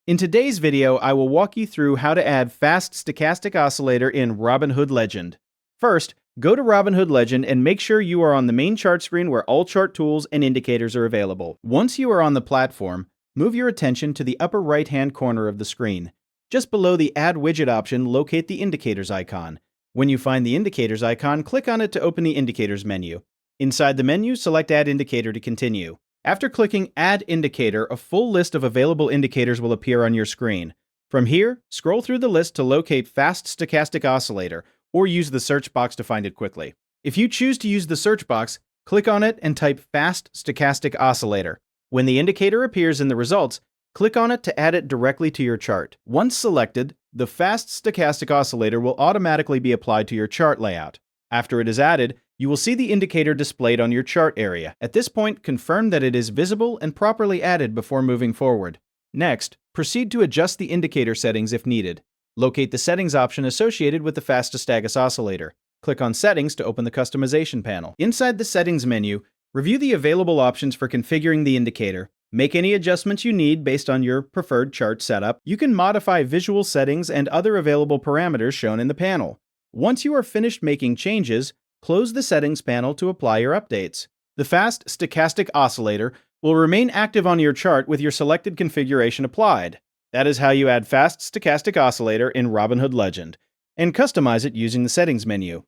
In today's video, I will walk you through how to add Fast Stochastic Oscillator in Robinhood Legend. First, go to Robinhood Legend and make sure you are on the main chart screen where all chart tools and indicators are available. Once you are on the platform, move your attention to the upper right-hand corner of the screen. Just below the Add Widget option, locate the Indicators icon. When you find the Indicators icon, click on it to open the Indicators menu. Inside the menu, select Add Indicator to continue. After clicking Add Indicator, a full list of available indicators will appear on your screen. From here, scroll through the list to locate Fast Stochastic Oscillator, or use the search box to find it quickly. If you choose to use the search box, click on it and type Fast Stochastic Oscillator. When the indicator appears in the results, click on it to add it directly to your chart. Once selected, the Fast Stochastic Oscillator will automatically be applied to your chart layout. After it is added, you will see the indicator displayed on your chart area. At this point, confirm that it is visible and properly added before moving forward. Next, proceed to adjust the indicator settings if needed. Locate the settings option associated with the Fast Stochastic Oscillator. Click on Settings to open the customization panel. Inside the Settings menu, review the available options for configuring the indicator. Make any adjustments you need based on your preferred chart setup. You can modify visual settings and other available parameters shown in the panel. Once you are finished making changes, close the Settings panel to apply your updates. The Fast Stochastic Oscillator will remain active on your chart with your selected configuration applied. That is how you add Fast Stochastic Oscillator in Robinhood Legend, and customize it using the Settings menu.